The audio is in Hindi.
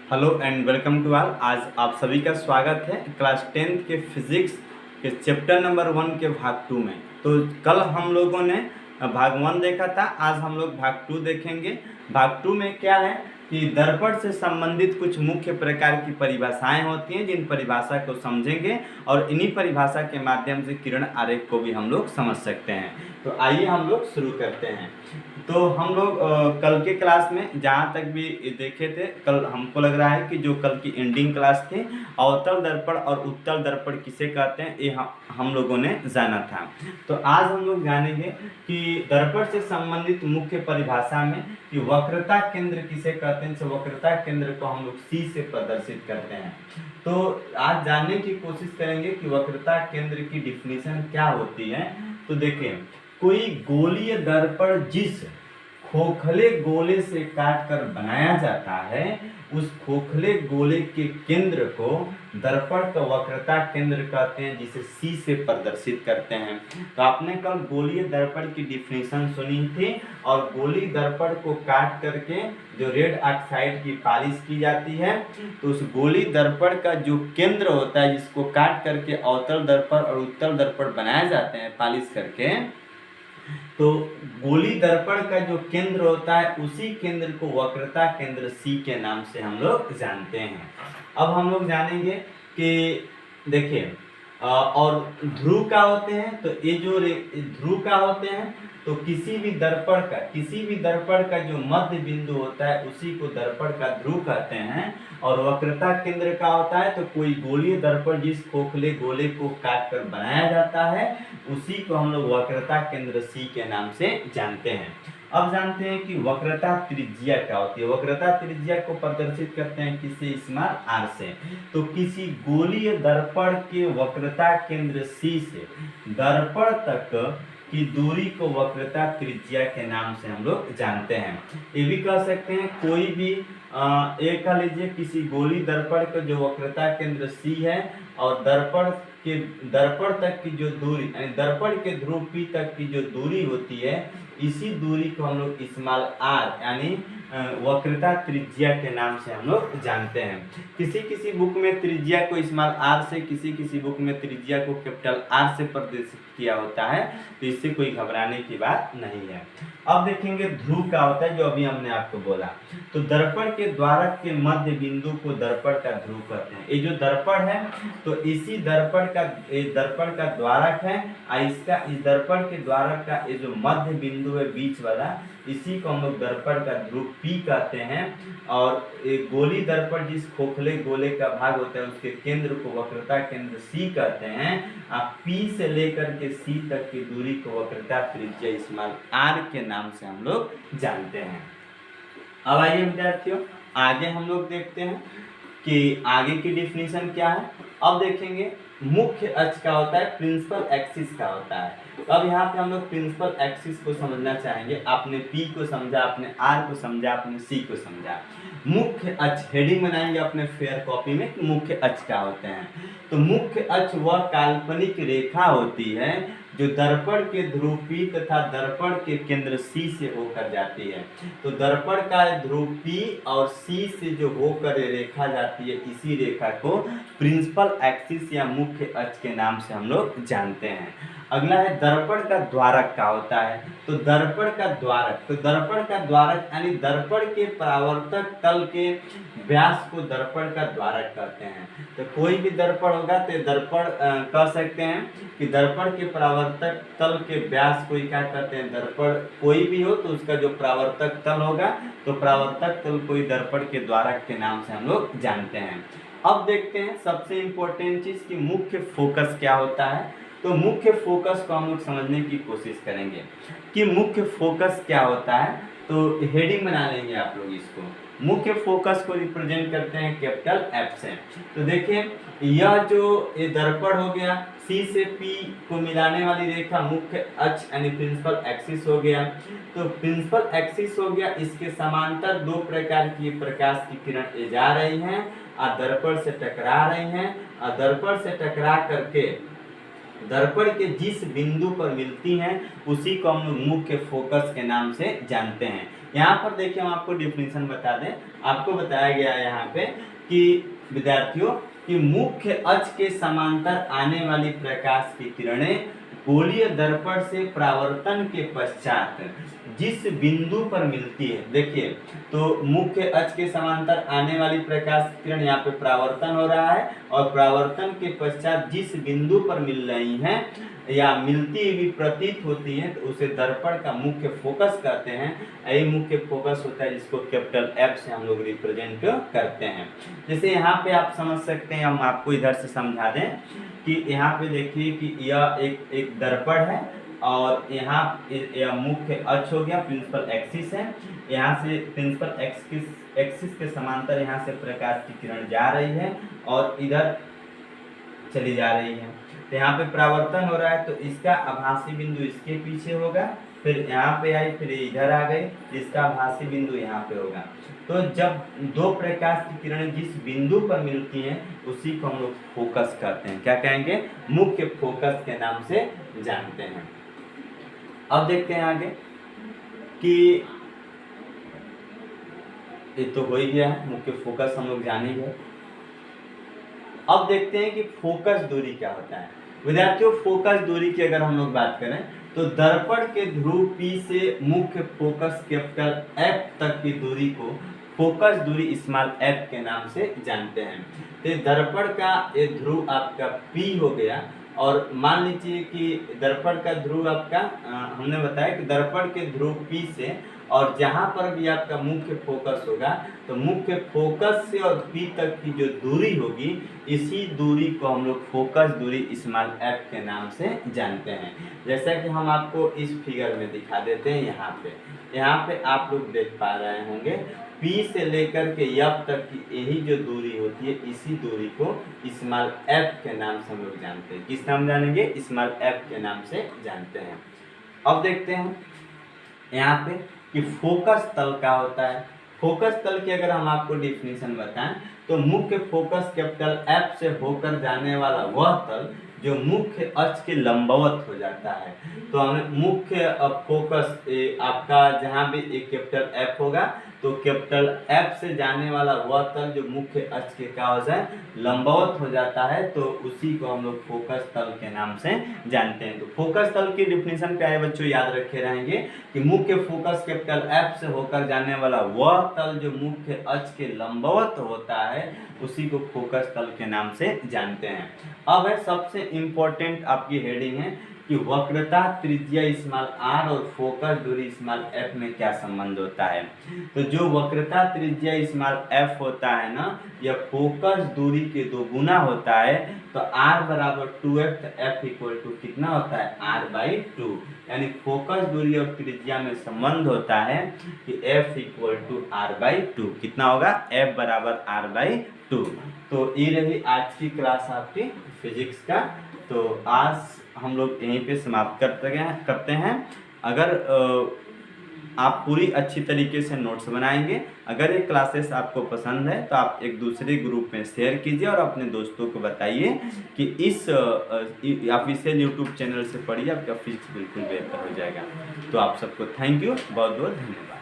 Hello and welcome to all. आज आप सभी का स्वागत है क्लास 10th के फिजिक्स के चैप्टर नंबर 1 के भाग 2 में। तो कल हम लोगों ने भाग 1 देखा था, आज हम लोग भाग 2 देखेंगे। भाग 2 में क्या है कि दर्पण से संबंधित कुछ मुख्य प्रकार की परिभाषाएं होती हैं, जिन परिभाषा को समझेंगे और इन्हीं परिभाषा के माध्यम से किरण आरेख को भी हम लोग समझ सकते हैं। तो आइए हम लोग शुरू करते हैं। तो हम लोग कल के क्लास में जहाँ तक भी देखे थे, कल हमको लग रहा है कि जो कल की एंडिंग क्लास थी, अवतल दर्पण और उत्तल दर्पण किसे कहते हैं, ये हम लोगों ने जाना था। तो आज हम लोग जानेंगे कि दर्पण से संबंधित मुख्य परिभाषा में कि वक्रता केंद्र किसे कहते हैं। वक्रता केंद्र को हम लोग सी से प्रदर्शित करते हैं। तो आज जानने की कोशिश करेंगे कि वक्रता केंद्र की डिफिनीशन क्या होती है। तो देखिए, कोई गोलीय दर्पण जिस खोखले गोले से काटकर बनाया जाता है, उस खोखले गोले के केंद्र को दर्पण का वक्रता केंद्र कहते हैं, जिसे सी से प्रदर्शित करते हैं। तो आपने कल गोलीय दर्पण की डिफिनीशन सुनी थी, और गोलीय दर्पण को काट करके जो रेड ऑक्साइड की पॉलिश की जाती है, तो उस गोलीय दर्पण का जो केंद्र होता है, जिसको काट करके अवतल दर्पण और उत्तल दर्पण बनाए जाते हैं पॉलिश करके, तो गोलीय दर्पण का जो केंद्र होता है, उसी केंद्र को वक्रता केंद्र सी के नाम से हम लोग जानते हैं। अब हम लोग जानेंगे कि देखिए, और ध्रुव का होते हैं। तो ये जो ध्रुव का होते हैं, तो किसी भी दर्पण का जो मध्य बिंदु होता है, उसी को दर्पण का ध्रुव कहते हैं। और वक्रता केंद्र का होता है, तो कोई गोलीय दर्पण जिस खोखले गोले को काट कर बनाया जाता है, उसी को हम लोग वक्रता केंद्र सी के नाम से जानते हैं। अब जानते हैं कि वक्रता त्रिज्या क्या होती है। वक्रता त्रिज्या को प्रदर्शित करते हैं किससे, स्मॉल आर से। तो किसी गोलीय दर्पण के वक्रता केंद्र सी से दर्पण तक की दूरी को वक्रता त्रिज्या के नाम से हम लोग जानते हैं। ये भी कह सकते हैं कोई भी एक कह लीजिए, किसी गोलीय दर्पण का जो वक्रता केंद्र सी है, और दर्पण तक की जो दूरी, यानी दर्पण के ध्रुव पी तक की जो दूरी होती है, इसी दूरी को हम लोग स्मॉल आर यानी वक्रता त्रिज्या के नाम से हम लोग जानते हैं। किसी किसी बुक में त्रिज्या को स्मॉल आर से, किसी किसी बुक में त्रिज्या को कैपिटल आर से प्रदर्शित किया होता है, तो इससे कोई घबराने की बात नहीं है। अब देखेंगे ध्रुव का होता है, जो अभी हमने आपको बोला। तो दर्पण के द्वारक के मध्य बिंदु को दर्पण का ध्रुव कहते हैं। ये जो दर्पण है, तो इसी दर्पण का द्वारक है, और इस दर्पण के द्वारक का ये जो मध्य बिंदु है बीच वाला, इसी को हम लोग दर्पण का ध्रुव पी कहते हैं। और एक गोलीय दर्पण जिस खोखले गोले का भाग होता है, उसके केंद्र को वक्रता केंद्र सी कहते हैं। आप पी से लेकर के सी तक की दूरी को वक्रता त्रिज्या स्मॉल आर के नाम से हम लोग जानते हैं। अब आइए विद्यार्थियों, आगे हम लोग देखते हैं कि आगे की डिफिनीशन क्या है। अब देखेंगे मुख्य अक्ष का होता है, प्रिंसिपल एक्सिस का होता है। तो अब यहाँ पे हम लोग प्रिंसिपल एक्सिस को समझना चाहेंगे। आपने पी को समझा, आपने आर को समझा, आपने सी को समझा। मुख्य अक्ष हेडिंग बनाएंगे अपने फेयर कॉपी में कि मुख्य अक्ष क्या होते हैं। तो मुख्य अक्ष वह काल्पनिक रेखा होती है जो दर्पण के ध्रुव पी तथा दर्पण के केंद्र सी से होकर जाती है। तो दर्पण का ध्रुव पी और सी से जो होकर रेखा जाती है, इसी रेखा को प्रिंसिपल एक्सिस या मुख्य अक्ष के नाम से हम लोग जानते हैं। अगला है दर्पण का द्वारक का होता है। तो दर्पण का द्वारक यानी दर्पण के परावर्तक तल के व्यास को दर्पण का द्वारक कहते हैं। तो कोई भी दर्पण होगा तो दर्पण कह सकते हैं कि दर्पण के परावर्तक तल के व्यास को क्या कहते हैं, दर्पण कोई भी हो तो उसका जो परावर्तक तल होगा, तो परावर्तक तल को दर्पण के द्वारक के नाम से हम लोग जानते हैं। अब देखते हैं सबसे इंपॉर्टेंट चीज कि मुख्य फोकस क्या होता है। तो मुख्य फोकस को हम लोग समझने की कोशिश करेंगे कि मुख्य फोकस क्या होता है। तो हेडिंग बना लेंगे आप लोग इसको। मुख्य फोकस को रिप्रेजेंट करते हैं कैपिटल एफ से। तो देखिए, यह जो ये दर्पण हो गया, सी से पी को मिलाने वाली रेखा मुख्य अक्ष यानी प्रिंसिपल एक्सिस हो गया। तो प्रिंसिपल एक्सिस हो गया, इसके समांतर दो प्रकार की प्रकाश की किरण ये जा रही हैं और दर्पण से टकरा रही हैं, और दर्पण से टकरा करके दर्पण के जिस बिंदु पर मिलती हैं उसी को हम लोग मुख्य फोकस के नाम से जानते हैं। यहाँ पर देखिए हम आपको डिफिनीशन बता दें। आपको बताया गया है यहाँ पे कि विद्यार्थियों कि मुख्य अक्ष के समांतर आने वाली प्रकाश की किरणें गोलीय दर्पण से परावर्तन के पश्चात जिस बिंदु पर मिलती है, देखिए तो मुख्य अक्ष के समांतर आने वाली प्रकाश किरण यहाँ पे परावर्तन हो रहा है और परावर्तन के पश्चात जिस बिंदु पर मिल रही हैं या मिलती हुई प्रतीत होती है तो उसे दर्पण का मुख्य फोकस कहते हैं। यही मुख्य फोकस होता है जिसको कैपिटल एफ से हम लोग रिप्रेजेंट करते हैं। जैसे यहाँ पे आप समझ सकते हैं, हम आपको इधर से समझा दें कि यहाँ पे देखिए कि यह एक दर्पण है और यहाँ यह मुख्य अक्ष हो गया, प्रिंसिपल एक्सिस है। यहाँ से प्रिंसिपल एक्सिस के समांतर यहाँ से प्रकाश की किरण जा रही है और इधर चली जा रही है। तो यहाँ पे परावर्तन हो रहा है तो इसका आभासी बिंदु इसके पीछे होगा, फिर यहाँ पे आई, फिर इधर आ गई, इसका आभासी बिंदु यहाँ पे होगा। तो जब दो प्रकाश की किरणें जिस बिंदु पर मिलती हैं उसी को हम लोग फोकस कहते हैं। क्या कहेंगे? मुख्य फोकस के नाम से जानते हैं। अब देखते हैं आगे कि ये तो हो ही गया है, मुख्य फोकस हम लोग जान ही गए। अब देखते हैं कि फोकस दूरी क्या होता है। विद्यार्थियों फोकस दूरी की अगर हम लोग बात करें तो दर्पण के ध्रुव P से मुख्य फोकस कैपिटल F तक की दूरी को फोकस दूरी स्मॉल f के नाम से जानते हैं। तो दर्पण का ये ध्रुव आपका P हो गया और मान लीजिए कि दर्पण का ध्रुव आपका हमने बताया कि दर्पण के ध्रुव P से और जहाँ पर भी आपका मुख्य फोकस होगा तो मुख्य फोकस से और P तक की जो दूरी होगी इसी दूरी को हम लोग फोकस दूरी स्मॉल f के नाम से जानते हैं। जैसा कि हम आपको इस फिगर में दिखा देते हैं। यहाँ पे आप लोग देख पा रहे होंगे P से लेकर के F तक की यही जो दूरी होती है इसी दूरी को स्मॉल f के नाम से हम लोग जानते हैं। किस नाम जानेंगे? स्मॉल f के नाम से जानते हैं। अब देखते हैं यहाँ पे कि फोकस तल क्या होता है। फोकस तल की अगर हम आपको डिफिनीशन बताएं तो मुख्य फोकस कैपिटल F से होकर जाने वाला वह तल जो मुख्य अक्ष के लंबवत हो जाता है। तो हमें मुख्य फोकस आपका जहाँ भी एक कैपिटल F होगा तो कैपिटल F से जाने वाला वह तल जो मुख्य अक्ष के क्या हो जाए लंबवत हो जाता है तो उसी को हम लोग फोकस तल के नाम से जानते हैं। तो फोकस तल की डिफिनीशन क्या है बच्चों? याद रखे रहेंगे कि मुख्य फोकस कैपिटल F से होकर जाने वाला वह तल जो मुख्य अक्ष के लंबवत होता है उसी को फोकस तल के नाम से जानते हैं। अब है सबसे इम्पोर्टेंट आपकी हेडिंग है कि वक्रता त्रिज्या स्मॉल r और फोकस दूरी स्मॉल f में क्या संबंध होता है। तो जो वक्रता त्रिज्या स्मॉल f होता है ना यह फोकस दूरी के दो गुना होता है। तो r बराबर 2f तो f इक्वल टू कितना होता है? r/2। यानी फोकस दूरी और त्रिज्या में संबंध होता है कि f इक्वल टू r/2। कितना होगा? f बराबर r/2। तो ये रही आज की क्लास आपकी फिजिक्स का। तो आज हम लोग यहीं पे समाप्त करते हैं। अगर आप पूरी अच्छी तरीके से नोट्स बनाएंगे, अगर ये क्लासेस आपको पसंद है तो आप एक दूसरे ग्रुप में शेयर कीजिए और अपने दोस्तों को बताइए कि इस ऑफिशियल यूट्यूब चैनल से पढ़िए, आपका फिजिक्स बिल्कुल बेहतर हो जाएगा। तो आप सबको थैंक यू, बहुत बहुत धन्यवाद।